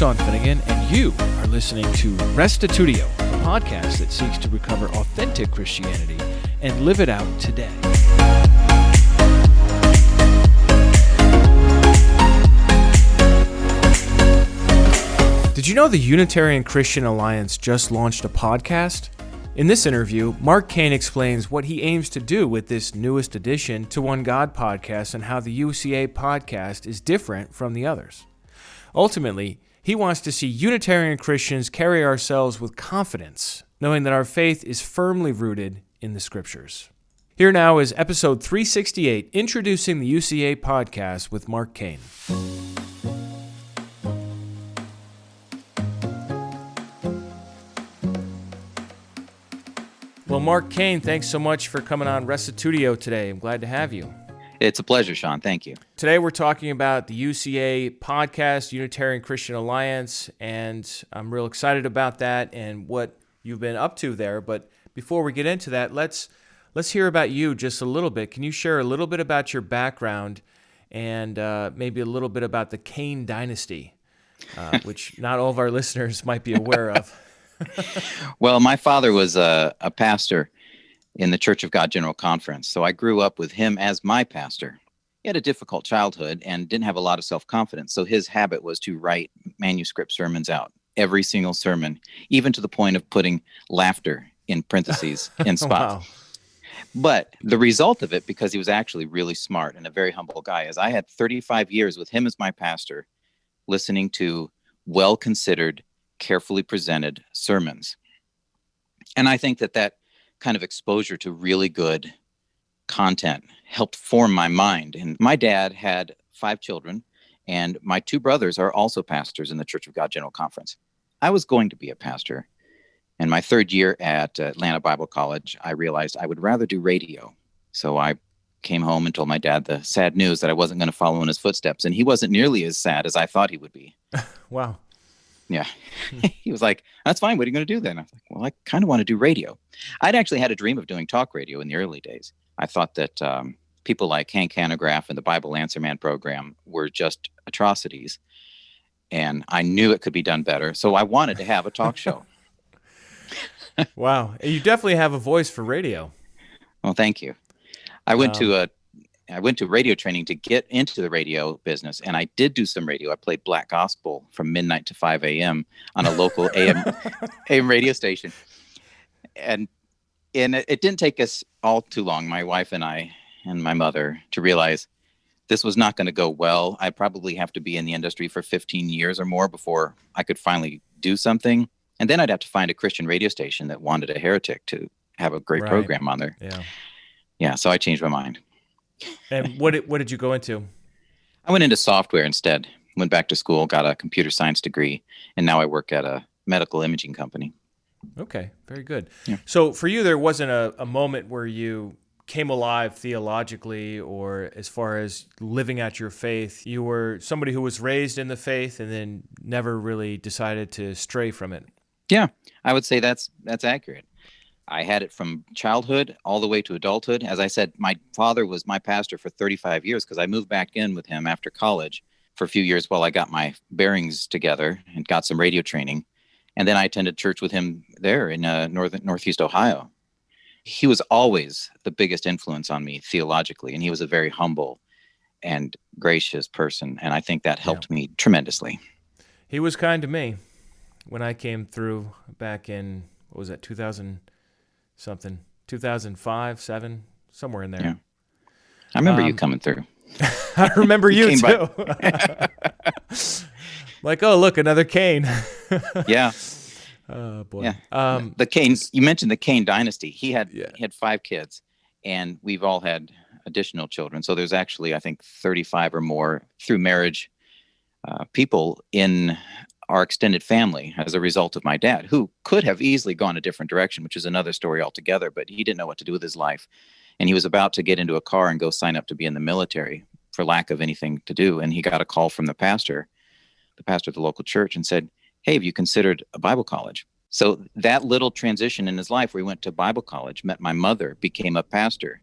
Sean Finnegan, and you are listening to Restitutio, a podcast that seeks to recover authentic Christianity and live it out today. Did you know the Unitarian Christian Alliance just launched a podcast? In this interview, Mark Cain explains what he aims to do with this newest addition to One God podcast and how the UCA podcast is different from the others. Ultimately, he wants to see Unitarian Christians carry ourselves with confidence, knowing that our faith is firmly rooted in the Scriptures. Here now is episode 368, introducing the UCA podcast with Mark Cain. Well, Mark Cain, thanks so much for coming on Restitutio today. I'm glad to have you. It's a pleasure, Sean. Thank you. Today we're talking about the UCA podcast, Unitarian Christian Alliance, and I'm real excited about that and what you've been up to there. But before we get into that, let's hear about you just a little bit. Can you share a little bit about your background and maybe a little bit about the Cain dynasty, which not all of our listeners might be aware of? Well, my father was a pastor in the Church of God General Conference, so I grew up with him as my pastor. He had a difficult childhood and didn't have a lot of self-confidence, so his habit was to write manuscript sermons out, every single sermon, even to the point of putting laughter in parentheses in spots. Wow. But the result of it, because he was actually really smart and a very humble guy, is I had 35 years with him as my pastor, listening to well-considered, carefully presented sermons. And I think that kind of exposure to really good content helped form my mind. And my dad had 5 children, and my 2 brothers are also pastors in the Church of God General Conference. I was going to be a pastor. And my 3rd year at Atlanta Bible College, I realized I would rather do radio. So I came home and told my dad the sad news that I wasn't going to follow in his footsteps. And he wasn't nearly as sad as I thought he would be. Wow. Yeah. He was like, that's fine. What are you going to do then? I was like, well, I kind of want to do radio. I'd actually had a dream of doing talk radio in the early days. I thought that people like Hank Hanegraaff and the Bible Answer Man program were just atrocities. And I knew it could be done better. So I wanted to have a talk show. Wow. You definitely have a voice for radio. Well, thank you. I went to radio training to get into the radio business, and I did do some radio. I played Black Gospel from midnight to 5 a.m. on a local AM radio station. And it didn't take us all too long, my wife and I and my mother, to realize this was not going to go well. I'd probably have to be in the industry for 15 years or more before I could finally do something. And then I'd have to find a Christian radio station that wanted a heretic to have a great program on there. Yeah, so I changed my mind. And what did you go into? I went into software instead. Went back to school, got a computer science degree, and now I work at a medical imaging company. Okay, very good. Yeah. So for you, there wasn't a moment where you came alive theologically or as far as living out your faith. You were somebody who was raised in the faith and then never really decided to stray from it. Yeah, I would say that's accurate. I had it from childhood all the way to adulthood. As I said, my father was my pastor for 35 years because I moved back in with him after college for a few years while I got my bearings together and got some radio training. And then I attended church with him there in Northeast Ohio. He was always the biggest influence on me theologically, and he was a very humble and gracious person. And I think that helped me tremendously. He was kind to me when I came through back in, what was that, 2000-something, 2005, 7, somewhere in there. Yeah. I remember you coming through. I remember you too. Like, oh, look, another Cain. Yeah. Oh, boy. Yeah. The Cain, you mentioned the Cain dynasty. He had 5 kids, and we've all had additional children. So there's actually, I think, 35 or more through marriage people in our extended family as a result of my dad, who could have easily gone a different direction, which is another story altogether, but he didn't know what to do with his life. And he was about to get into a car and go sign up to be in the military for lack of anything to do. And he got a call from the pastor of the local church, and said, hey, have you considered a Bible college? So that little transition in his life where he went to Bible college, met my mother, became a pastor,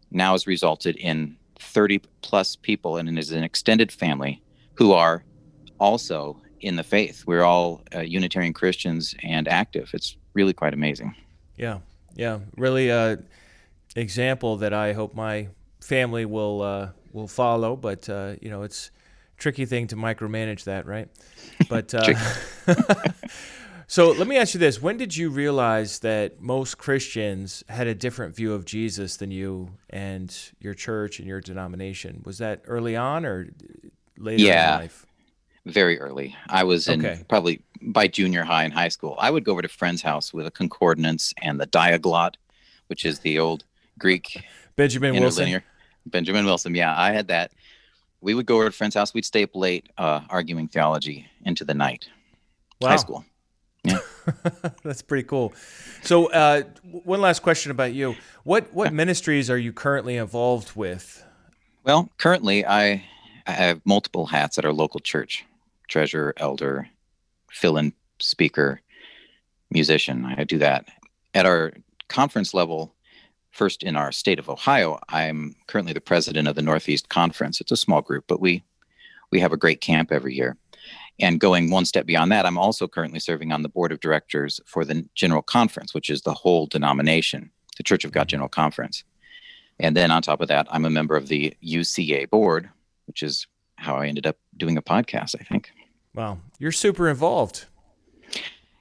now has resulted in 30 plus people and is an extended family who are also in the faith. We're all Unitarian Christians and active. It's really quite amazing. Yeah, yeah, really example that I hope my family will follow. But it's a tricky thing to micromanage that, right? But so let me ask you this: when did you realize that most Christians had a different view of Jesus than you and your church and your denomination? Was that early on or later in life? Very early. I was in probably by junior high and high school. I would go over to a friend's house with a concordance and the diaglot, which is the old Greek Benjamin interlinear. Wilson. Benjamin Wilson. Yeah, I had that. We would go over to a friend's house. We'd stay up late arguing theology into the night. Wow. High school. Yeah. That's pretty cool. So one last question about you. What ministries are you currently involved with? Well, currently I have multiple hats at our local church. Treasurer, elder, fill-in speaker, musician. I do that. At our conference level, first in our state of Ohio, I'm currently the president of the Northeast Conference. It's a small group, but we have a great camp every year. And going one step beyond that, I'm also currently serving on the board of directors for the General Conference, which is the whole denomination, the Church of God General Conference. And then on top of that, I'm a member of the UCA board, which is how I ended up doing a podcast, I think. Wow. You're super involved.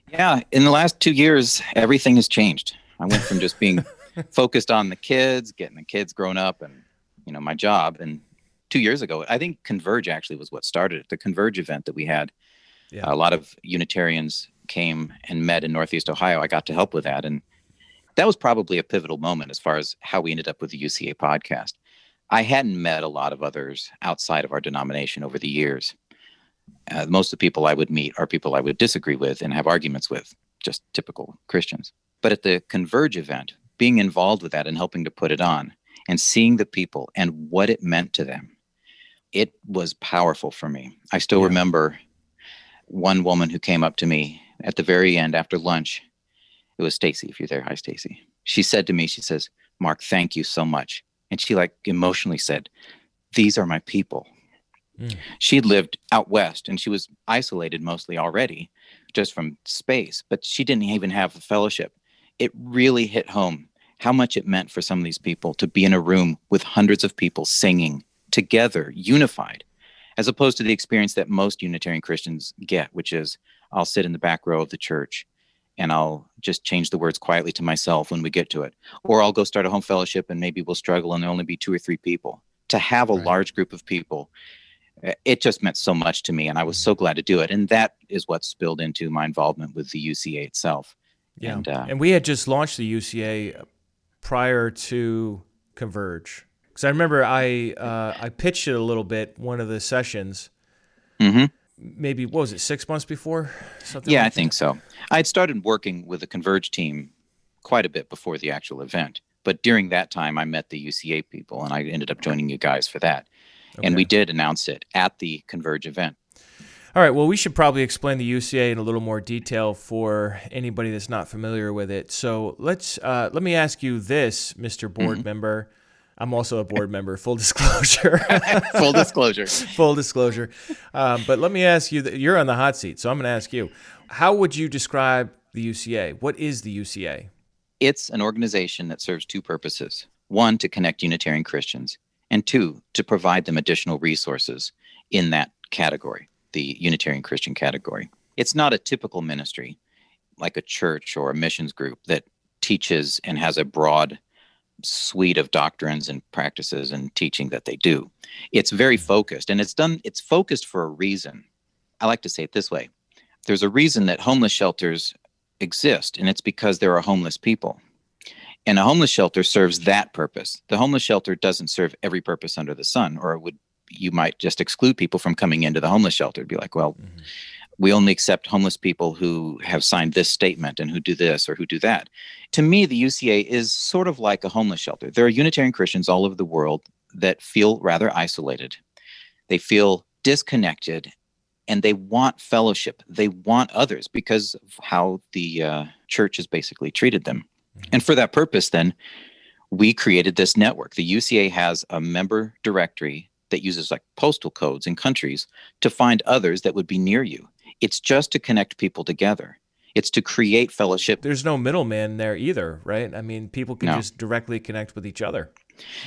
Yeah. In the last 2 years, everything has changed. I went from just being focused on the kids, getting the kids grown up and, my job. And 2 years ago, I think Converge actually was what started it. The Converge event that we had. Yeah. A lot of Unitarians came and met in Northeast Ohio. I got to help with that. And that was probably a pivotal moment as far as how we ended up with the UCA podcast. I hadn't met a lot of others outside of our denomination over the years. Most of the people I would meet are people I would disagree with and have arguments with, just typical Christians. But at the Converge event, being involved with that and helping to put it on and seeing the people and what it meant to them, it was powerful for me. I still remember one woman who came up to me at the very end after lunch. It was Stacy, if you're there. Hi, Stacy. She said to me, she says, "Mark, thank you so much." And she emotionally said, "These are my people." She'd lived out west and she was isolated mostly already just from space, but she didn't even have a fellowship. It really hit home how much it meant for some of these people to be in a room with hundreds of people singing together, unified, as opposed to the experience that most Unitarian Christians get, which is I'll sit in the back row of the church and I'll just change the words quietly to myself when we get to it. Or I'll go start a home fellowship and maybe we'll struggle and there'll only be 2 or 3 people. To have a large group of people, it just meant so much to me, and I was so glad to do it. And that is what spilled into my involvement with the UCA itself. Yeah, and we had just launched the UCA prior to Converge. Because I remember I pitched it a little bit, one of the sessions, maybe, what was it, 6 months before? I think so. I had started working with the Converge team quite a bit before the actual event. But during that time, I met the UCA people, and I ended up joining you guys for that. Okay. And we did announce it at the Converge event. All right. Well, we should probably explain the UCA in a little more detail for anybody that's not familiar with it. So let me ask you this, Mr. Board Member. I'm also a board member. Full disclosure. Full disclosure. Full disclosure. But let me ask you. You're on the hot seat, so I'm going to ask you. How would you describe the UCA? What is the UCA? It's an organization that serves 2 purposes. 1, to connect Unitarian Christians. And 2, to provide them additional resources in that category, the Unitarian Christian category. It's not a typical ministry like a church or a missions group that teaches and has a broad suite of doctrines and practices and teaching that they do. It's very focused, and it's focused for a reason. I like to say it this way. There's a reason that homeless shelters exist, and it's because there are homeless people. And a homeless shelter serves that purpose. The homeless shelter doesn't serve every purpose under the sun, or you might just exclude people from coming into the homeless shelter. It'd be like, well, we only accept homeless people who have signed this statement and who do this or who do that. To me, the UCA is sort of like a homeless shelter. There are Unitarian Christians all over the world that feel rather isolated. They feel disconnected, and they want fellowship. They want others because of how the church has basically treated them. And for that purpose, then, we created this network. The UCA has a member directory that uses like postal codes in countries to find others that would be near you. It's just to connect people together. It's to create fellowship. There's no middleman there either, right? I mean, people can just directly connect with each other.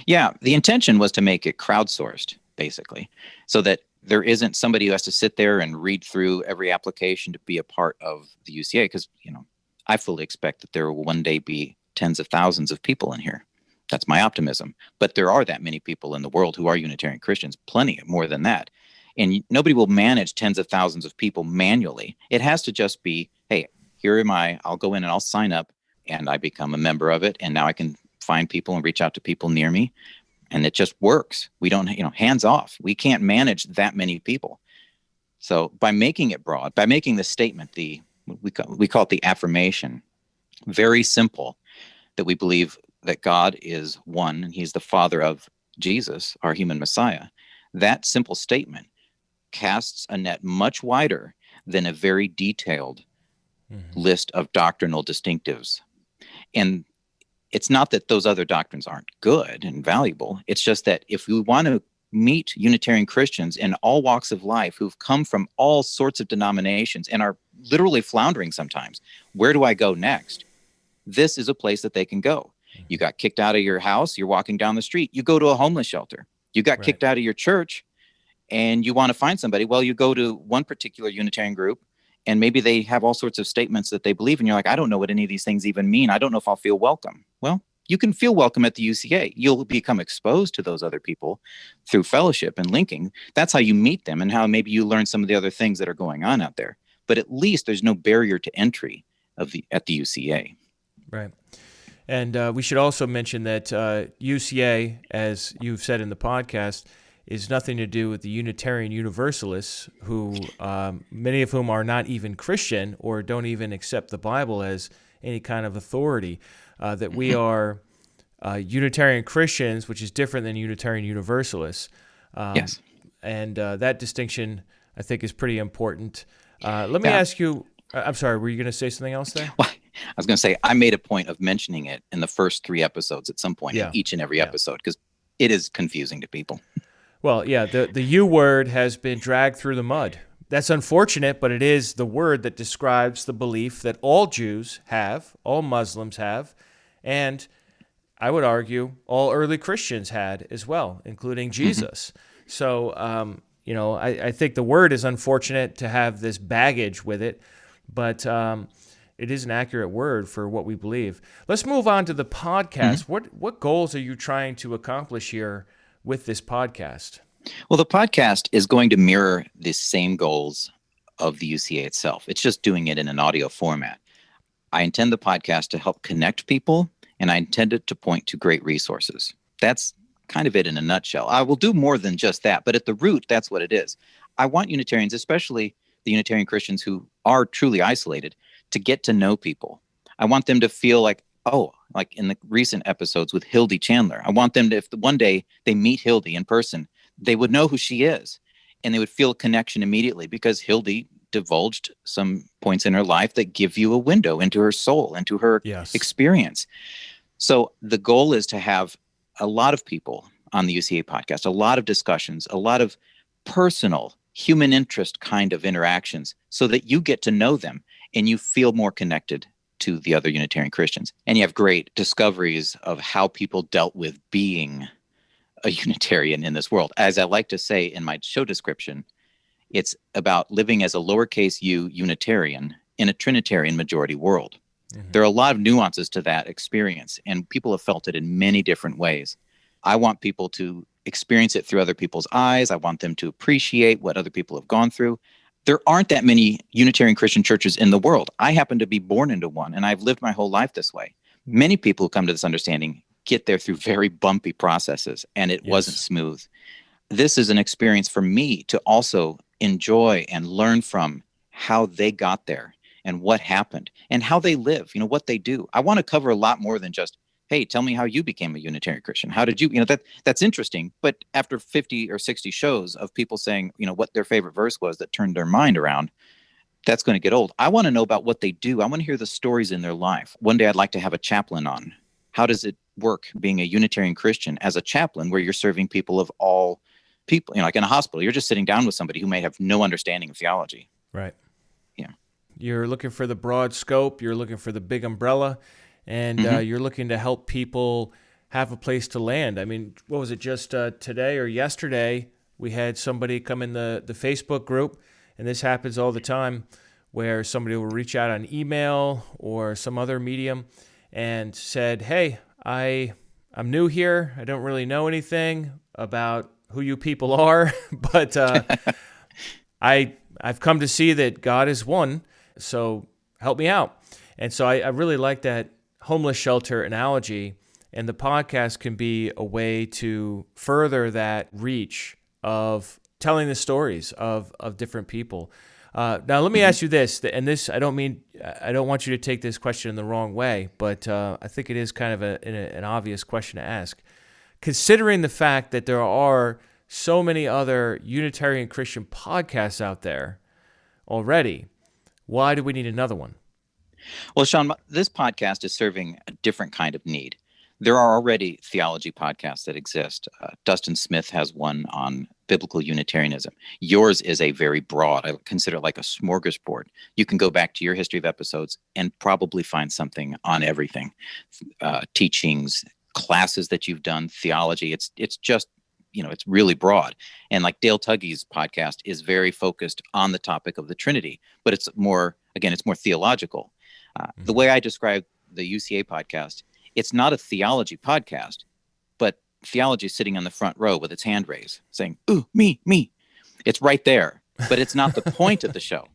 Yeah, the intention was to make it crowdsourced, basically, so that there isn't somebody who has to sit there and read through every application to be a part of the UCA, because, I fully expect that there will one day be tens of thousands of people in here. That's my optimism. But there are that many people in the world who are Unitarian Christians, plenty more than that. And nobody will manage tens of thousands of people manually. It has to just be, hey, here am I. I'll go in and I'll sign up and I become a member of it. And now I can find people and reach out to people near me. And it just works. We don't, hands off. We can't manage that many people. So by making it broad, by making the statement, we call it the affirmation, very simple, that we believe that God is one and he's the Father of Jesus, our human Messiah. That simple statement casts a net much wider than a very detailed list of doctrinal distinctives. And it's not that those other doctrines aren't good and valuable. It's just that if we want to meet Unitarian Christians in all walks of life who've come from all sorts of denominations and are literally floundering sometimes, where do I go next? This is a place that they can go. You got kicked out of your house, you're walking down the street, you go to a homeless shelter. You got kicked out of your church and you want to find somebody. Well, you go to one particular Unitarian group and maybe they have all sorts of statements that they believe, and you're like, I don't know what any of these things even mean. I don't know if I'll feel welcome. Well, you can feel welcome at the UCA. You'll become exposed to those other people through fellowship and linking. That's how you meet them and how maybe you learn some of the other things that are going on out there. But at least there's no barrier to entry at the UCA. Right. And we should also mention that UCA, as you've said in the podcast, is nothing to do with the Unitarian Universalists, who many of whom are not even Christian or don't even accept the Bible as any kind of authority. That we are Unitarian Christians, which is different than Unitarian Universalists. Yes. And that distinction, I think, is pretty important. Let me ask you, I'm sorry, were you going to say something else there? Well, I was going to say, I made a point of mentioning it in the first 3 episodes at some point in each and every episode, because it is confusing to people. Well, yeah, the U word has been dragged through the mud. That's unfortunate, but it is the word that describes the belief that all Jews have, all Muslims have, and I would argue all early Christians had as well, including Jesus. So, I think the word is unfortunate to have this baggage with it, but it is an accurate word for what we believe. Let's move on to the podcast. What goals are you trying to accomplish here with this podcast? Well, the podcast is going to mirror the same goals of the UCA itself. It's just doing it in an audio format. I intend the podcast to help connect people, and I intend it to point to great resources. That's kind of it in a nutshell. I will do more than just that, but at the root, that's what it is. I want Unitarians, especially the Unitarian Christians who are truly isolated, to get to know people. I want them to feel like in the recent episodes with Hildy Chandler, I want them to, if one day they meet Hildy in person, they would know who she is and they would feel a connection immediately, because Hildy divulged some points in her life that give you a window into her soul, into her experience. So the goal is to have a lot of people on the UCA podcast, a lot of discussions, a lot of personal human interest kind of interactions, so that you get to know them and you feel more connected to the other Unitarian Christians. And you have great discoveries of how people dealt with being a Unitarian in this world. As I like to say in my show description, it's about living as a lowercase u Unitarian in a Trinitarian majority world. There are a lot of nuances to that experience, and people have felt it in many different ways. I want people to experience it through other people's eyes. I want them to appreciate what other people have gone through. There aren't that many Unitarian Christian churches in the world. I happen to be born into one, and I've lived my whole life this way. Many people who come to this understanding get there through very bumpy processes, and it wasn't smooth. This is an experience for me to also enjoy and learn from how they got there and what happened and how they live, what they do. I want to cover a lot more than just, hey, tell me how you became a Unitarian Christian. How did you, that's interesting. But after 50 or 60 shows of people saying, what their favorite verse was that turned their mind around, that's going to get old. I want to know about what they do. I want to hear the stories in their life. One day I'd like to have a chaplain on. How does it work being a Unitarian Christian as a chaplain, where you're serving people of all people, like in a hospital, you're just sitting down with somebody who may have no understanding of theology. Right. You're looking for the broad scope. You're looking for the big umbrella, and you're looking to help people have a place to land. I mean, what was it, just today or yesterday, we had somebody come in the Facebook group, and this happens all the time, where somebody will reach out on email or some other medium and said, hey, I'm new here. I don't really know anything about who you people are, but I've come to see that God is one, so help me out. And so I really like that homeless shelter analogy, and the podcast can be a way to further that reach of telling the stories of different people. Now, let me ask you this, and this I don't want you to take this question in the wrong way, but I think it is kind of an obvious question to ask. Considering the fact that there are so many other Unitarian Christian podcasts out there already, why do we need another one? Well, Sean, this podcast is serving a different kind of need. There are already theology podcasts that exist. Dustin Smith has one on biblical Unitarianism. Yours is a very broad, I consider it like a smorgasbord. You can go back to your history of episodes and probably find something on everything. Teachings, classes that you've done, theology. It's just, it's really broad. And like Dale Tuggey's podcast is very focused on the topic of the Trinity, but it's more theological. The way I describe the UCA podcast, it's not a theology podcast, but theology is sitting on the front row with its hand raised, saying, ooh, me. It's right there, but it's not the point of the show.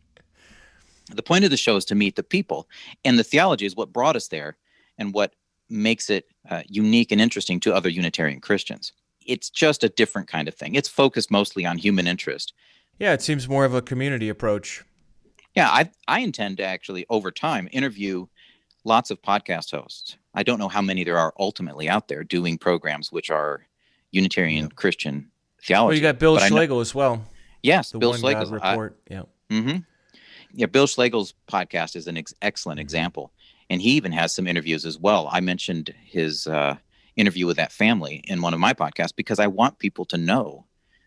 The point of the show is to meet the people, and the theology is what brought us there and what makes it unique and interesting to other Unitarian Christians. It's just a different kind of thing. It's focused mostly on human interest. Yeah, it seems more of a community approach. Yeah, I intend to actually, over time, interview lots of podcast hosts. I don't know how many there are ultimately out there doing programs which are Unitarian Christian theology. Well, you got Bill Schlegel as well. Yes, the Bill One Schlegel's God report. Yeah, Bill Schlegel's podcast is an excellent example, and he even has some interviews as well. I mentioned his interview with that family in one of my podcasts because I want people to know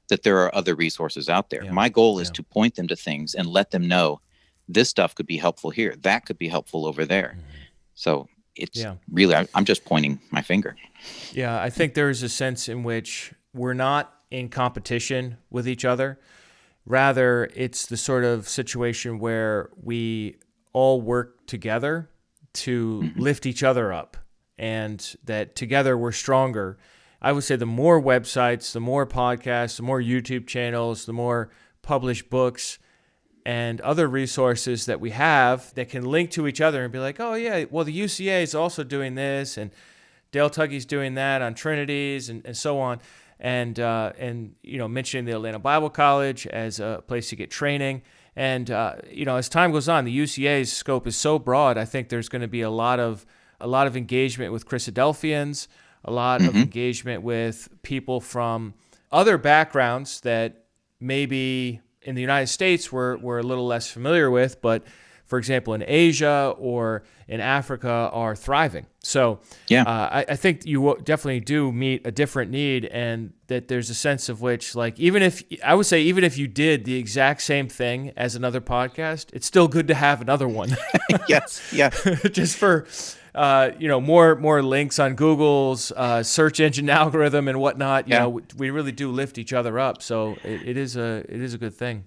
that there are other resources out there. My goal is to point them to things and let them know this stuff could be helpful here, that could be helpful over there. So it's really, I'm just pointing my finger. Yeah, I think there is a sense in which we're not in competition with each other. Rather, it's the sort of situation where we all work together to lift each other up, and that together we're stronger. I would say the more websites, the more podcasts, the more YouTube channels, the more published books and other resources that we have that can link to each other and be like, oh yeah, well the UCA is also doing this, and Dale Tuggey's doing that on Trinities, and so on, and mentioning the Atlanta Bible College as a place to get training, and as time goes on, the UCA's scope is so broad. I think there's going to be a lot of engagement with Christadelphians, a lot of engagement with people from other backgrounds that maybe in the United States we're a little less familiar with, but for example in Asia or in Africa are thriving. So I think you definitely do meet a different need, and that there's a sense of which, like, even if you did the exact same thing as another podcast, it's still good to have another one. Yes. Just for more links on Google's search engine algorithm and whatnot. We really do lift each other up. So it is a good thing.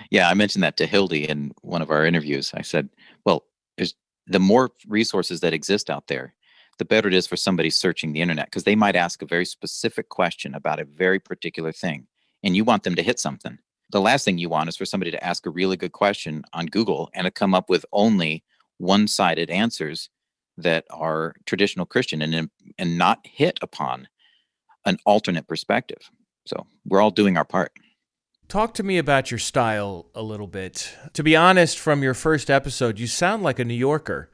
Yeah, I mentioned that to Hildy in one of our interviews. I said, well, there's the more resources that exist out there, the better it is for somebody searching the internet, because they might ask a very specific question about a very particular thing, and you want them to hit something. The last thing you want is for somebody to ask a really good question on Google and to come up with only one-sided answers that are traditional Christian and not hit upon an alternate perspective. So we're all doing our part. Talk to me about your style a little bit. To be honest, from your first episode, you sound like a New Yorker.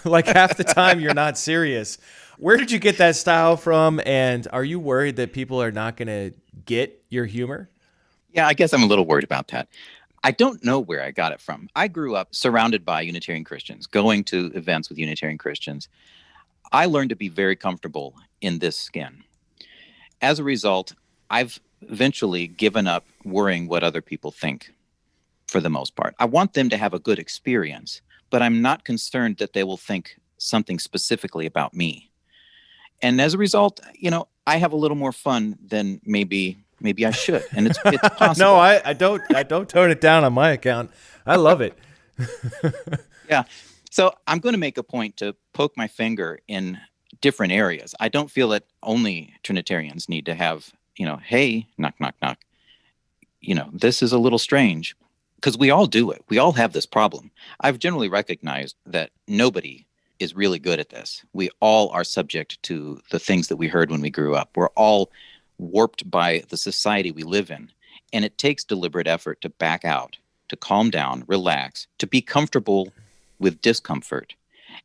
Like half the time you're not serious. Where did you get that style from? And are you worried that people are not going to get your humor? Yeah, I guess I'm a little worried about that. I don't know where I got it from. I grew up surrounded by Unitarian Christians, going to events with Unitarian Christians. I learned to be very comfortable in this skin. As a result, I've eventually given up worrying what other people think. for the most part. I want them to have a good experience, but I'm not concerned that they will think something specifically about me. And as a result, I have a little more fun than maybe I should. And it's possible. No, I don't tone it down on my account. I love it. Yeah. So I'm going to make a point to poke my finger in different areas. I don't feel that only Trinitarians need to have, hey, knock, knock, knock. This is a little strange, because we all do it. We all have this problem. I've generally recognized that nobody is really good at this. We all are subject to the things that we heard when we grew up. We're all warped by the society we live in. And it takes deliberate effort to back out, to calm down, relax, to be comfortable with discomfort,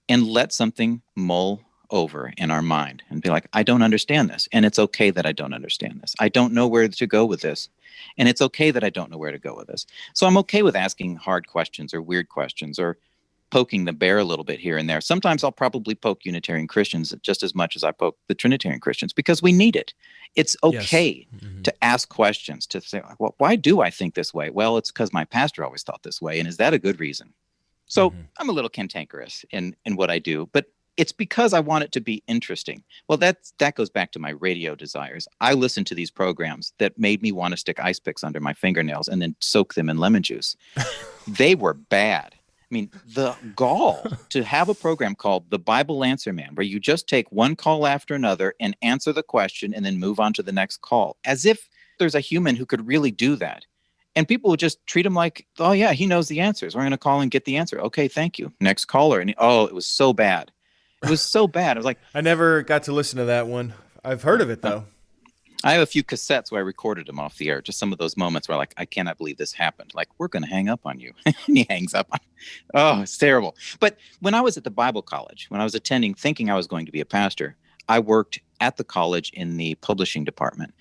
and let something mull over in our mind and be like, I don't understand this. And it's okay that I don't understand this. I don't know where to go with this. And it's okay that I don't know where to go with this. So I'm okay with asking hard questions or weird questions or poking the bear a little bit here and there. Sometimes I'll probably poke Unitarian Christians just as much as I poke the Trinitarian Christians, because we need it. It's okay to ask questions, to say, well, why do I think this way? Well, it's because my pastor always thought this way. And is that a good reason? So I'm a little cantankerous in what I do, but it's because I want it to be interesting. Well, that goes back to my radio desires. I listened to these programs that made me want to stick ice picks under my fingernails and then soak them in lemon juice. They were bad. I mean, the gall to have a program called The Bible Answer Man, where you just take one call after another and answer the question and then move on to the next call, as if there's a human who could really do that. And people would just treat him like, oh, yeah, he knows the answers. We're going to call and get the answer. Okay, thank you. Next caller. And it was so bad. It was so bad. I was like, I never got to listen to that one. I've heard of it, though. I have a few cassettes where I recorded them off the air. Just some of those moments where I cannot believe this happened. Like, we're going to hang up on you. And he hangs up on. Oh, it's terrible. But when I was at the Bible college, when I was attending, thinking I was going to be a pastor, I worked at the college in the publishing department.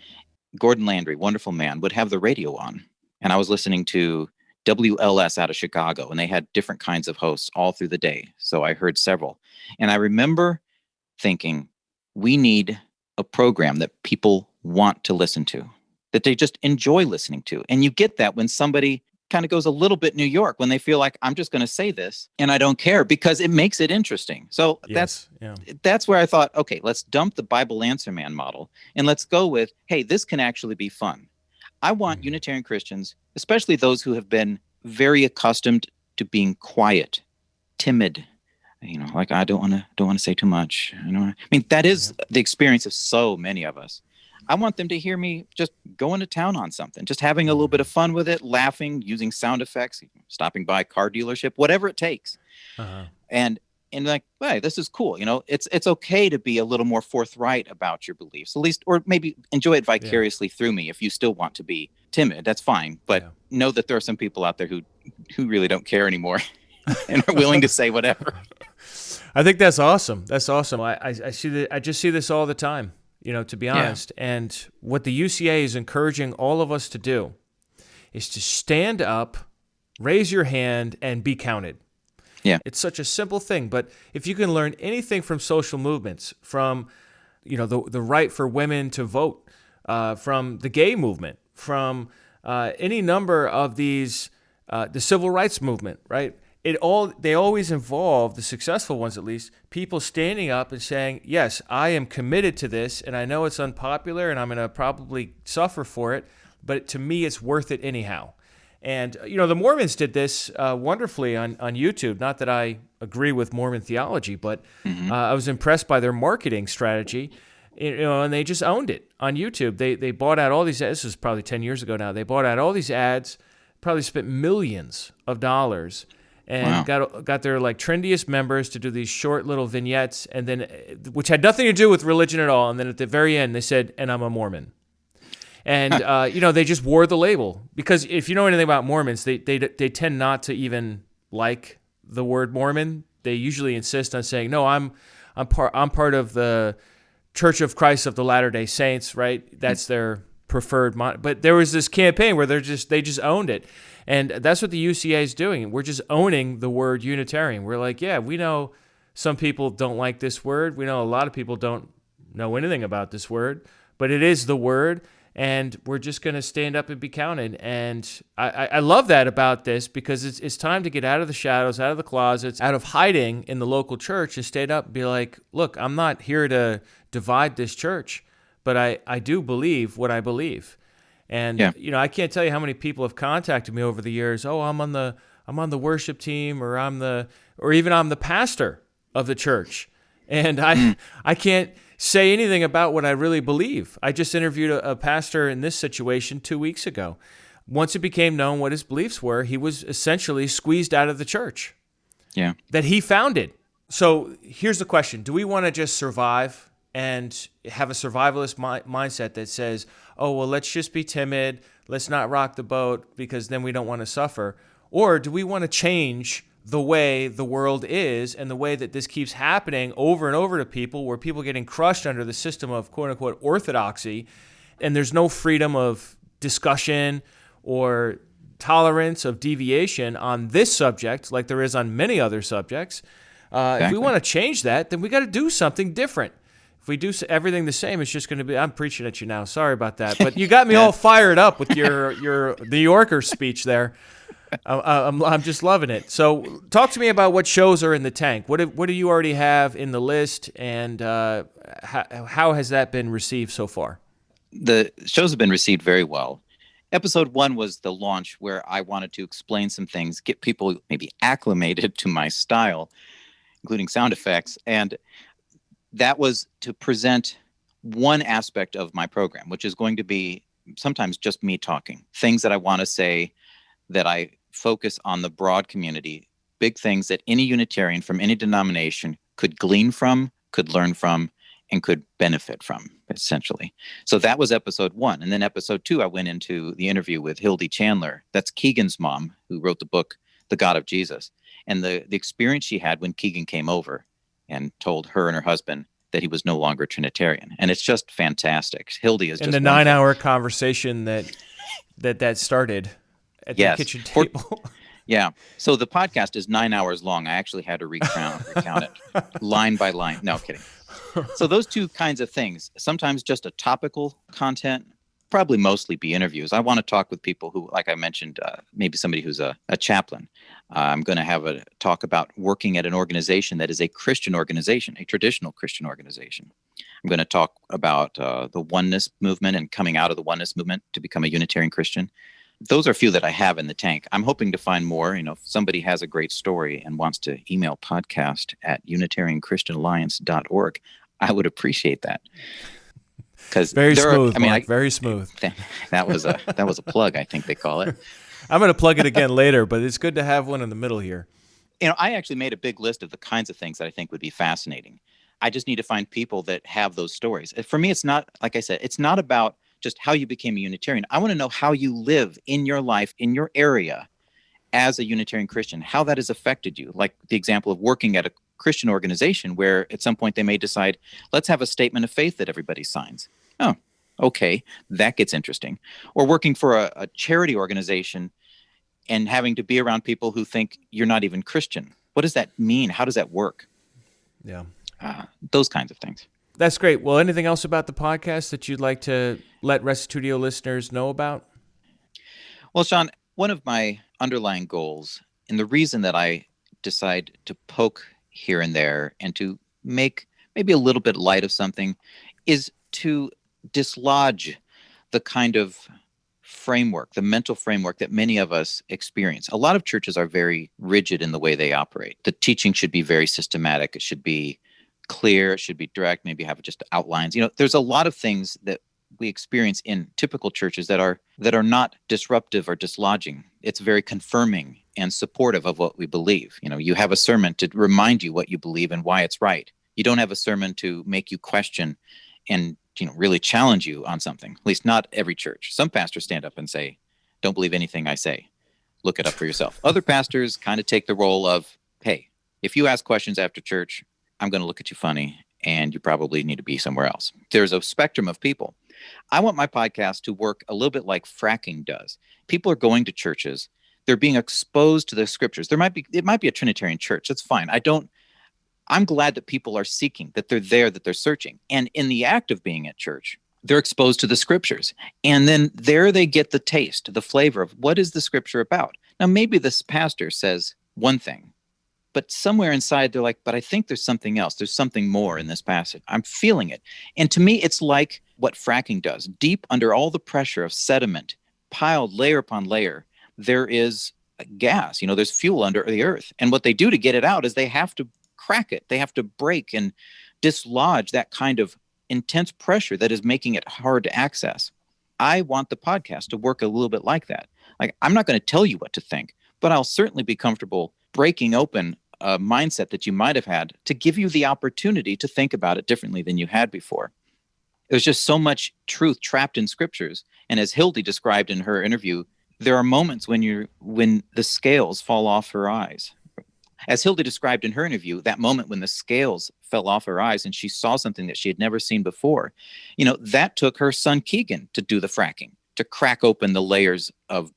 Gordon Landry, wonderful man, would have the radio on. And I was listening to WLS out of Chicago, and they had different kinds of hosts all through the day. So I heard several. And I remember thinking, we need a program that people want to listen to, that they just enjoy listening to. And you get that when somebody kind of goes a little bit New York, when they feel like, I'm just going to say this and I don't care, because it makes it interesting. So that's where I thought, okay, let's dump the Bible Answer Man model and let's go with, hey, this can actually be fun. I want Unitarian Christians, especially those who have been very accustomed to being quiet, timid, like I don't want to say too much. I mean, that is the experience of so many of us. I want them to hear me just going to town on something, just having a little bit of fun with it, laughing, using sound effects, stopping by a car dealership, whatever it takes. And like, hey, this is cool. It's okay to be a little more forthright about your beliefs, at least, or maybe enjoy it vicariously through me. If you still want to be timid, that's fine. But know that there are some people out there who really don't care anymore and are willing to say whatever. I think that's awesome. That's awesome. I just see this all the time, to be honest. And what the UCA is encouraging all of us to do is to stand up, raise your hand, and be counted. Yeah. It's such a simple thing, but if you can learn anything from social movements, from the right for women to vote, from the gay movement, from any number of these, the civil rights movement, right? They always involve, the successful ones at least, people standing up and saying, yes, I am committed to this, and I know it's unpopular, and I'm going to probably suffer for it, but to me, it's worth it anyhow. And, the Mormons did this wonderfully on YouTube. Not that I agree with Mormon theology, but I was impressed by their marketing strategy, and they just owned it on YouTube. They bought out all these, this was probably 10 years ago now, they bought out all these ads, probably spent millions of dollars, and got their trendiest members to do these short little vignettes, and then which had nothing to do with religion at all. And then at the very end, they said, "And I'm a Mormon." And they just wore the label, because if you know anything about Mormons, they tend not to even like the word Mormon. They usually insist on saying, "No, I'm part of the Church of Christ of the Latter-day Saints," right? That's their preferred. But there was this campaign where they just owned it. And that's what the UCA is doing. We're just owning the word Unitarian. We're like, yeah, we know some people don't like this word. We know a lot of people don't know anything about this word, but it is the word. and we're just going to stand up and be counted. And I love that about this, because it's time to get out of the shadows, out of the closets, out of hiding in the local church, and stand up and be like, look, I'm not here to divide this church, but I do believe what I believe. And I can't tell you how many people have contacted me over the years. Oh, I'm on the worship team, or I'm the pastor of the church, and I can't say anything about what I really believe. I just interviewed a pastor in this situation 2 weeks ago. Once it became known what his beliefs were, he was essentially squeezed out of the church that he founded. So here's the question. Do we want to just survive and have a survivalist mindset that says, oh, well, let's just be timid, let's not rock the boat because then we don't want to suffer? Or do we want to change the way the world is and the way that this keeps happening over and over to people, where people are getting crushed under the system of quote-unquote orthodoxy, and there's no freedom of discussion or tolerance of deviation on this subject like there is on many other subjects? Exactly. If we want to change that, then we got to do something different. If we do everything the same, it's just going to be, I'm preaching at you now, sorry about that, but you got me all fired up with your New Yorker speech there. I'm just loving it. So talk to me about what shows are in the tank. What do you already have in the list, and how has that been received so far? The shows have been received very well. Episode 1 was the launch, where I wanted to explain some things, get people maybe acclimated to my style, including sound effects. And that was to present one aspect of my program, which is going to be sometimes just me talking, things that I want to say, that I focus on the broad community, big things that any Unitarian from any denomination could glean from, could learn from, and could benefit from, essentially. So that was episode 1. And then episode 2, I went into the interview with Hildy Chandler. That's Keegan's mom, who wrote the book, The God of Jesus. And the experience she had when Keegan came over and told her and her husband that he was no longer Trinitarian. And it's just fantastic. Hildy is just the 9-hour conversation that started at the kitchen table. Yeah. So the podcast is 9 hours long. I actually had to recount it line by line. No, kidding. So those two kinds of things, sometimes just a topical content, probably mostly be interviews. I want to talk with people who, like I mentioned, maybe somebody who's a chaplain. I'm going to have a talk about working at an organization that is a Christian organization, a traditional Christian organization. I'm going to talk about the oneness movement and coming out of the oneness movement to become a Unitarian Christian. Those are a few that I have in the tank. I'm hoping to find more. If somebody has a great story and wants to email podcast@UnitarianChristianAlliance.org, I would appreciate that. Very smooth, Mark, very smooth. That was a plug, I think they call it. I'm going to plug it again later, but it's good to have one in the middle here. I actually made a big list of the kinds of things that I think would be fascinating. I just need to find people that have those stories. For me, it's not, like I said, it's not about just how you became a Unitarian. I want to know how you live in your life, in your area, as a Unitarian Christian, how that has affected you. Like the example of working at a Christian organization where at some point they may decide, let's have a statement of faith that everybody signs. Oh, okay, that gets interesting. Or working for a charity organization and having to be around people who think you're not even Christian. What does that mean? How does that work? Yeah. Those kinds of things. That's great. Well, anything else about the podcast that you'd like to let Restitutio listeners know about? Well, Sean, one of my underlying goals, and the reason that I decide to poke here and there and to make maybe a little bit light of something, is to dislodge the kind of framework, the mental framework that many of us experience. A lot of churches are very rigid in the way they operate. The teaching should be very systematic. It should be clear. It should be direct. Maybe have just outlines. There's a lot of things that we experience in typical churches that are not disruptive or dislodging. It's very confirming and supportive of what we believe. You have a sermon to remind you what you believe and why it's right. You don't have a sermon to make you question and really challenge you on something. At least not every church. Some pastors stand up and say, "Don't believe anything I say. Look it up for yourself." Other pastors kind of take the role of, "Hey, if you ask questions after church, I'm going to look at you funny, and you probably need to be somewhere else." There's a spectrum of people. I want my podcast to work a little bit like fracking does. People are going to churches. They're being exposed to the scriptures. It might be a Trinitarian church. That's fine. I'm glad that people are seeking, that they're there, that they're searching. And in the act of being at church, they're exposed to the scriptures. And then there they get the taste, the flavor of what is the scripture about. Now, maybe this pastor says one thing, but somewhere inside they're like, but I think there's something else. There's something more in this passage. I'm feeling it. And to me, it's like what fracking does. Deep under all the pressure of sediment, piled layer upon layer, there is gas. There's fuel under the earth. And what they do to get it out is they have to crack it. They have to break and dislodge that kind of intense pressure that is making it hard to access. I want the podcast to work a little bit like that. Like, I'm not going to tell you what to think, but I'll certainly be comfortable breaking open a mindset that you might have had to give you the opportunity to think about it differently than you had before. There's just so much truth trapped in scriptures. And as Hildy described in her interview, there are moments when the scales fall off her eyes. As Hildy described in her interview, that moment when the scales fell off her eyes and she saw something that she had never seen before, that took her son Keegan to do the fracking, to crack open the layers of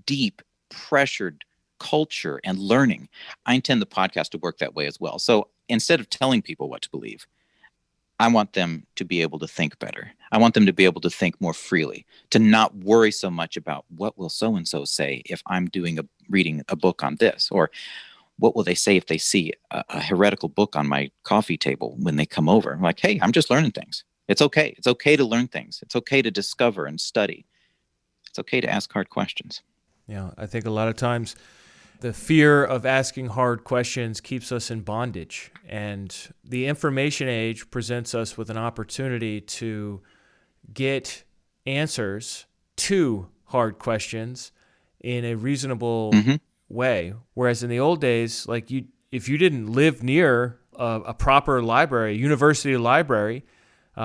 deep, pressured culture and learning. I intend the podcast to work that way as well. So instead of telling people what to believe, I want them to be able to think better. I want them to be able to think more freely, to not worry so much about what will so-and-so say if I'm reading a book on this, or what will they say if they see a heretical book on my coffee table when they come over? I'm like, hey, I'm just learning things. It's okay. It's okay to learn things. It's okay to discover and study. It's okay to ask hard questions. Yeah, I think a lot of times the fear of asking hard questions keeps us in bondage, and the information age presents us with an opportunity to get answers to hard questions in a reasonable way. Whereas in the old days, like if you didn't live near a proper library, a university library,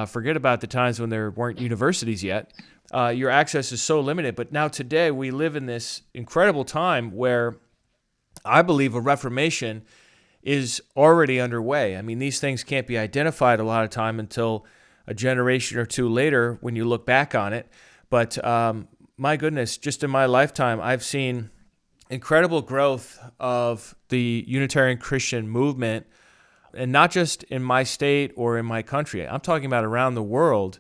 forget about the times when there weren't universities yet, your access is so limited. But now today we live in this incredible time where I believe a reformation is already underway. I mean, these things can't be identified a lot of time until a generation or two later when you look back on it. But my goodness, just in my lifetime, I've seen incredible growth of the Unitarian Christian movement, and not just in my state or in my country. I'm talking about around the world.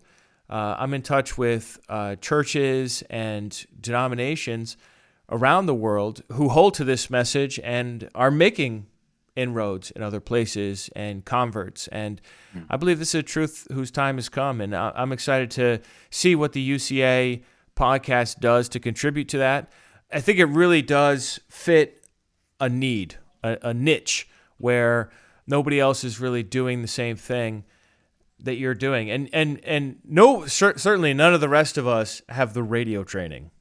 I'm in touch with churches and denominations around the world who hold to this message and are making inroads in other places and converts. And I believe this is a truth whose time has come. And I'm excited to see what the UCA podcast does to contribute to that. I think it really does fit a need, a niche where nobody else is really doing the same thing that you're doing. And no, certainly none of the rest of us have the radio training.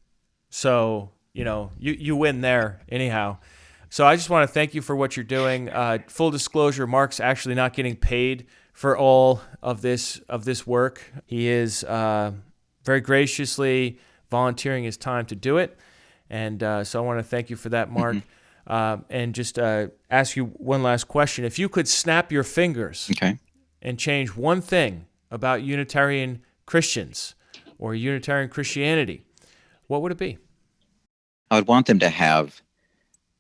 So, you win there anyhow. So I just want to thank you for what you're doing. Full disclosure, Mark's actually not getting paid for all of this work. He is very graciously volunteering his time to do it. And so I want to thank you for that, Mark. And just ask you one last question. If you could snap your fingers and change one thing about Unitarian Christians or Unitarian Christianity, what would it be? I would want them to have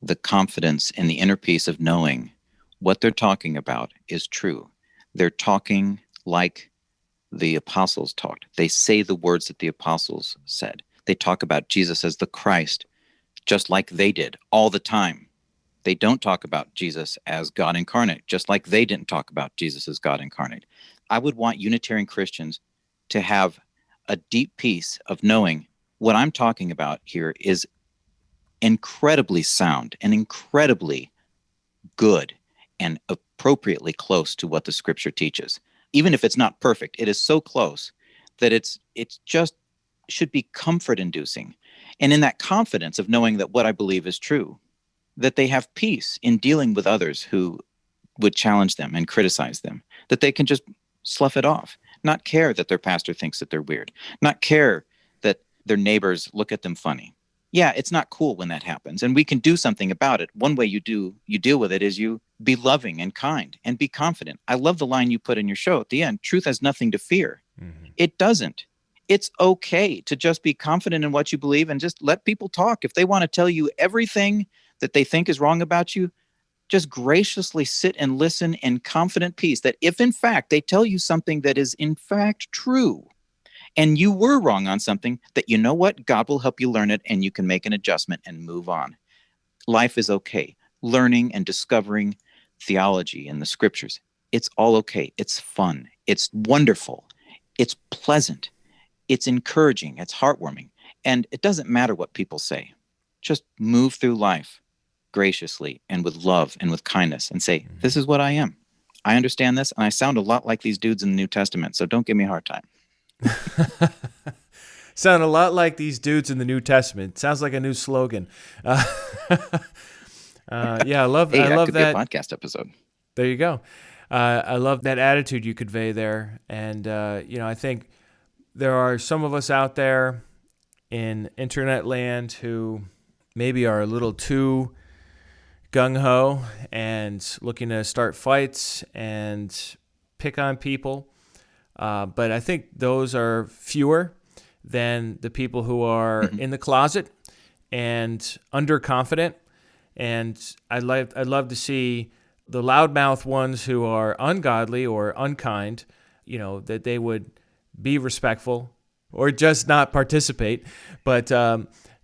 the confidence and the inner peace of knowing what they're talking about is true. They're talking like the apostles talked. They say the words that the apostles said. They talk about Jesus as the Christ, just like they did all the time. They don't talk about Jesus as God incarnate, just like they didn't talk about Jesus as God incarnate. I would want Unitarian Christians to have a deep peace of knowing what I'm talking about here is incredibly sound and incredibly good and appropriately close to what the scripture teaches. Even if it's not perfect, it is so close that it's just should be comfort inducing. And in that confidence of knowing that what I believe is true, that they have peace in dealing with others who would challenge them and criticize them, that they can just slough it off, not care that their pastor thinks that they're weird, not care that their neighbors look at them funny. Yeah, it's not cool when that happens, and we can do something about it. One way you deal with it is you be loving and kind and be confident. I love the line you put in your show at the end, truth has nothing to fear. It doesn't. It's okay to just be confident in what you believe and just let people talk. If they want to tell you everything that they think is wrong about you, just graciously sit and listen in confident peace that if in fact they tell you something that is in fact true, and you were wrong on something, that you know what? God will help you learn it, and you can make an adjustment and move on. Life is okay. Learning and discovering theology and the scriptures, it's all okay. It's fun. It's wonderful. It's pleasant. It's encouraging. It's heartwarming. And it doesn't matter what people say. Just move through life graciously and with love and with kindness and say, this is what I am. I understand this, and I sound a lot like these dudes in the New Testament, so don't give me a hard time. Sound a lot like these dudes in the New Testament. Sounds like a new slogan. Yeah, I love. Hey, I love could that. be a podcast episode. There you go. I love that attitude you convey there, and I think there are some of us out there in internet land who maybe are a little too gung-ho and looking to start fights and pick on people. But I think those are fewer than the people who are in the closet and underconfident. And I'd love to see the loudmouth ones who are ungodly or unkind, that they would be respectful or just not participate. But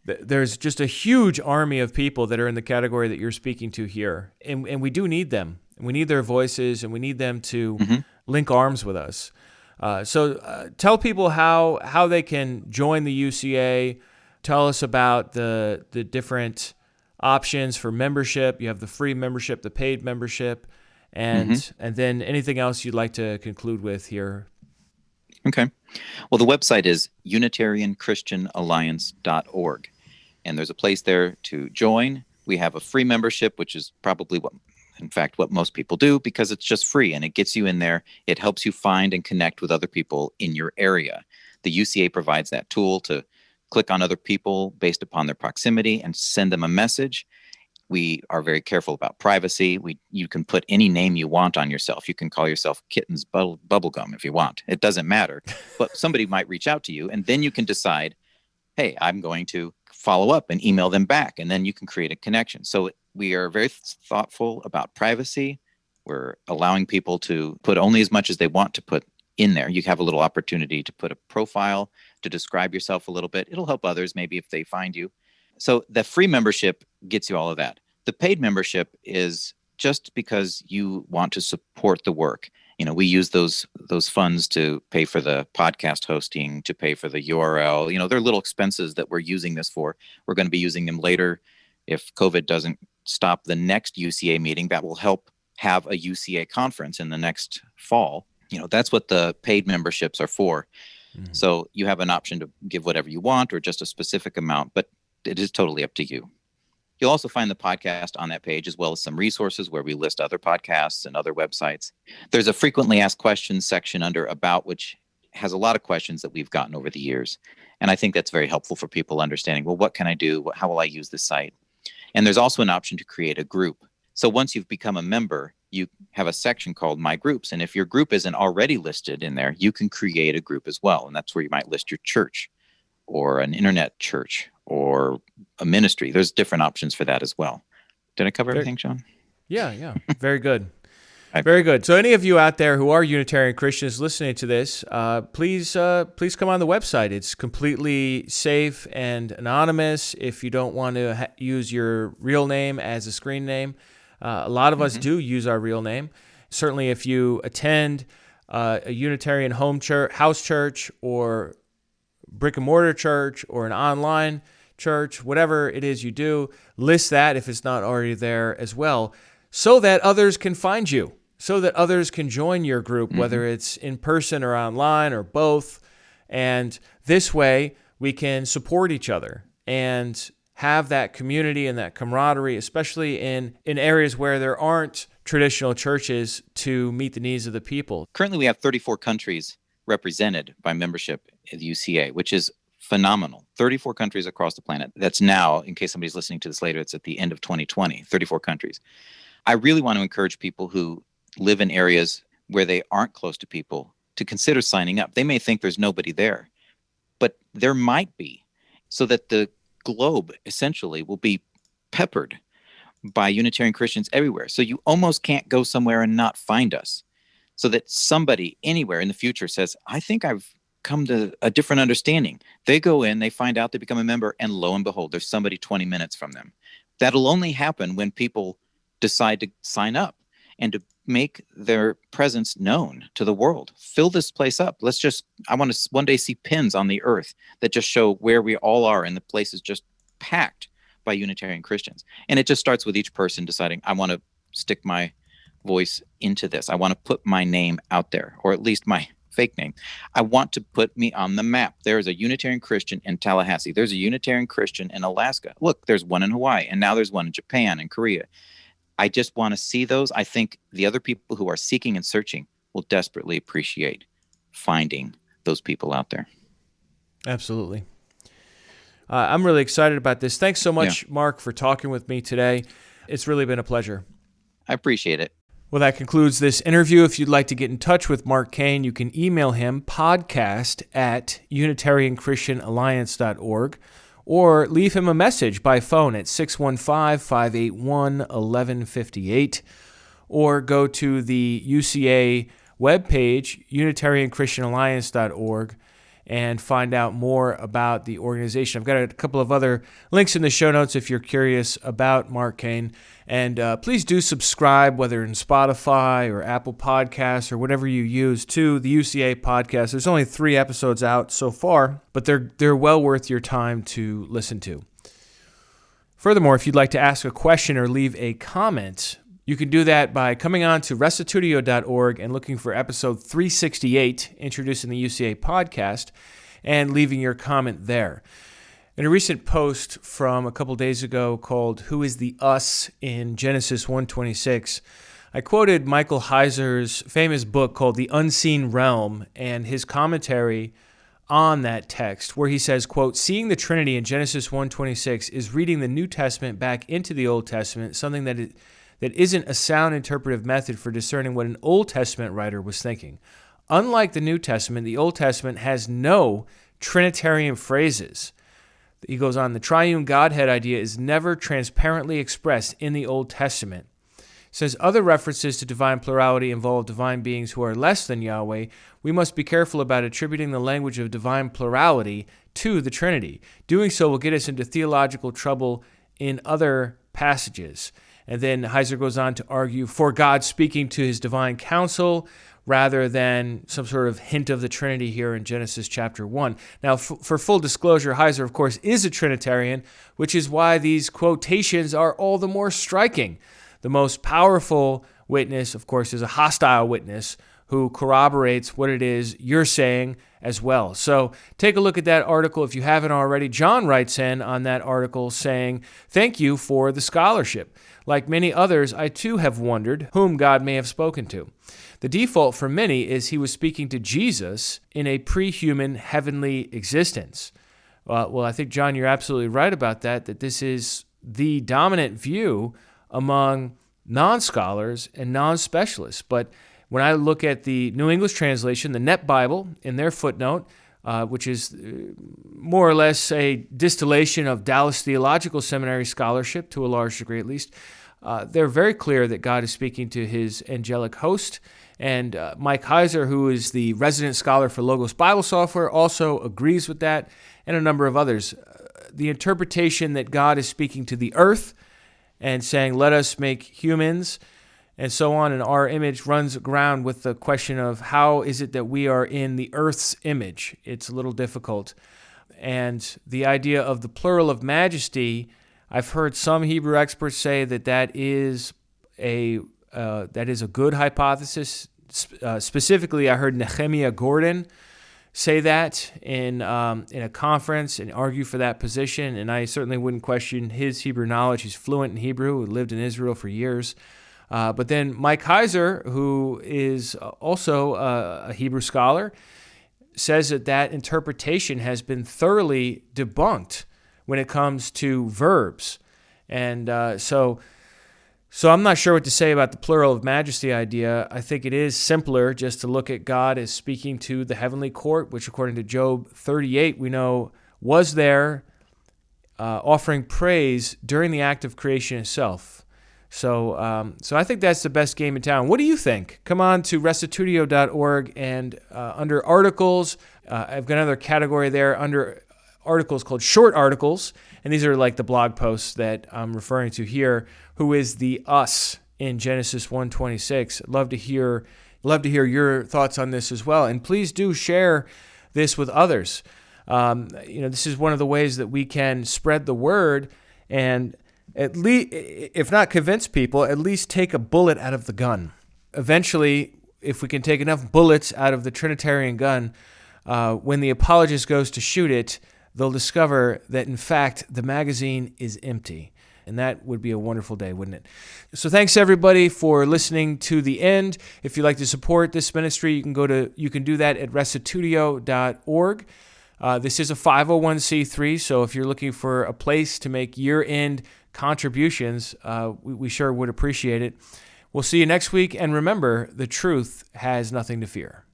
there's just a huge army of people that are in the category that you're speaking to here. And we do need them. We need their voices, and we need them to link arms with us. So tell people how they can join the UCA. Tell us about the different options for membership. You have the free membership, the paid membership, and then anything else you'd like to conclude with here. Okay. Well, the website is UnitarianChristianAlliance.org, and there's a place there to join. We have a free membership, which is probably what most people do, because it's just free and it gets you in there. It helps you find and connect with other people in your area. The UCA provides that tool to click on other people based upon their proximity and send them a message. We are very careful about privacy. You can put any name you want on yourself. You can call yourself Kitten's Bubblegum if you want. It doesn't matter. But somebody might reach out to you, and then you can decide, hey, I'm going to follow up and email them back, and then you can create a connection. So we are very thoughtful about privacy. We're allowing people to put only as much as they want to put in there. You have a little opportunity to put a profile, to describe yourself a little bit. It'll help others maybe if they find you. So the free membership gets you all of that. The paid membership is just because you want to support the work. We use those funds to pay for the podcast hosting, to pay for the URL. They're little expenses that we're using this for. We're going to be using them later. If COVID doesn't stop the next UCA meeting, that will help have a UCA conference in the next fall. That's what the paid memberships are for. So you have an option to give whatever you want or just a specific amount, but it is totally up to you. You'll also find the podcast on that page, as well as some resources where we list other podcasts and other websites. There's a frequently asked questions section under About, which has a lot of questions that we've gotten over the years. And I think that's very helpful for people understanding, well, what can I do? How will I use this site? And there's also an option to create a group. So once you've become a member, you have a section called My Groups. And if your group isn't already listed in there, you can create a group as well. And that's where you might list your church or an internet church or a ministry. There's different options for that as well. Did I cover everything, Sean? Yeah. Very good. Very good. So any of you out there who are Unitarian Christians listening to this, please come on the website. It's completely safe and anonymous. If you don't want to use your real name as a screen name, a lot of us do use our real name. Certainly if you attend a Unitarian house church or brick and mortar church or an online church, whatever it is you do, list that if it's not already there as well, so that others can find you, so that others can join your group, whether it's in person or online or both. And this way we can support each other and have that community and that camaraderie, especially in areas where there aren't traditional churches to meet the needs of the people. Currently, we have 34 countries represented by membership at the UCA, which is phenomenal. 34 countries across the planet. That's now, in case somebody's listening to this later, it's at the end of 2020, 34 countries. I really want to encourage people who live in areas where they aren't close to people to consider signing up. They may think there's nobody there, but there might be, so that the globe essentially will be peppered by Unitarian Christians everywhere. So you almost can't go somewhere and not find us. So that somebody anywhere in the future says, I think I've come to a different understanding. They go in, they find out, they become a member, and lo and behold, there's somebody 20 minutes from them. That'll only happen when people decide to sign up and to make their presence known to the world. Fill this place up. I want to one day see pins on the earth that just show where we all are, and the place is just packed by Unitarian Christians. And it just starts with each person deciding, I want to stick my voice into this. I want to put my name out there, or at least my fake name. I want to put me on the map. There is a Unitarian Christian in Tallahassee. There's a Unitarian Christian in Alaska. Look, there's one in Hawaii, and now there's one in Japan and Korea. I just want to see those. I think the other people who are seeking and searching will desperately appreciate finding those people out there. Absolutely. I'm really excited about this. Thanks so much, Mark, for talking with me today. It's really been a pleasure. I appreciate it. Well, that concludes this interview. If you'd like to get in touch with Mark Cain, you can email him podcast@UnitarianChristianAlliance.org or leave him a message by phone at 615-581-1158, or go to the UCA webpage, UnitarianChristianAlliance.org, and find out more about the organization. I've got a couple of other links in the show notes if you're curious about Mark Cain. And please do subscribe, whether in Spotify or Apple Podcasts or whatever you use, to the UCA podcast. There's only 3 episodes out so far, but they're well worth your time to listen to. Furthermore, if you'd like to ask a question or leave a comment, you can do that by coming on to Restitutio.org and looking for episode 368, introducing the UCA podcast, and leaving your comment there. In a recent post from a couple days ago called "Who is the Us" in Genesis 1:26, I quoted Michael Heiser's famous book called The Unseen Realm and his commentary on that text, where he says, quote, "Seeing the Trinity in Genesis 1:26 is reading the New Testament back into the Old Testament, something that isn't a sound interpretive method for discerning what an Old Testament writer was thinking. Unlike the New Testament, the Old Testament has no Trinitarian phrases." He goes on, "The triune Godhead idea is never transparently expressed in the Old Testament. Since other references to divine plurality involve divine beings who are less than Yahweh, we must be careful about attributing the language of divine plurality to the Trinity. Doing so will get us into theological trouble in other passages." And then Heiser goes on to argue for God speaking to his divine counsel rather than some sort of hint of the Trinity here in Genesis chapter 1. Now, for full disclosure, Heiser, of course, is a Trinitarian, which is why these quotations are all the more striking. The most powerful witness, of course, is a hostile witness who corroborates what it is you're saying as well. So take a look at that article if you haven't already. John writes in on that article saying, "Thank you for the scholarship. Like many others, I too have wondered whom God may have spoken to. The default for many is he was speaking to Jesus in a pre-human heavenly existence." Well, I think, John, you're absolutely right about that this is the dominant view among non-scholars and non-specialists. But when I look at the New English Translation, the Net Bible, in their footnote, which is more or less a distillation of Dallas Theological Seminary scholarship, to a large degree at least, they're very clear that God is speaking to his angelic host. And Mike Heiser, who is the resident scholar for Logos Bible Software, also agrees with that, and a number of others. The interpretation that God is speaking to the earth and saying, "Let us make humans," and so on, and our image runs aground with the question of how is it that we are in the earth's image. It's a little difficult. And the idea of the plural of majesty, I've heard some Hebrew experts say that is a good hypothesis. Specifically, I heard Nehemiah Gordon say that in a conference and argue for that position, and I certainly wouldn't question his Hebrew knowledge. He's fluent in Hebrew, lived in Israel for years. But then Mike Heiser, who is also a Hebrew scholar, says that interpretation has been thoroughly debunked when it comes to verbs. And so I'm not sure what to say about the plural of majesty idea. I think it is simpler just to look at God as speaking to the heavenly court, which according to Job 38, we know was there offering praise during the act of creation itself. So I think that's the best game in town. What do you think? Come on to restitutio.org, and under articles, I've got another category there under articles called short articles, and these are like the blog posts that I'm referring to here. Who is the us in Genesis 1:26? I'd love to hear your thoughts on this as well, and please do share this with others. This is one of the ways that we can spread the word and at least, if not convince people, at least take a bullet out of the gun. Eventually, if we can take enough bullets out of the Trinitarian gun, when the apologist goes to shoot it, they'll discover that, in fact, the magazine is empty. And that would be a wonderful day, wouldn't it? So thanks, everybody, for listening to the end. If you'd like to support this ministry, you can do that at restitutio.org. This is a 501c3, so if you're looking for a place to make year-end contributions, we sure would appreciate it. We'll see you next week, and remember, the truth has nothing to fear.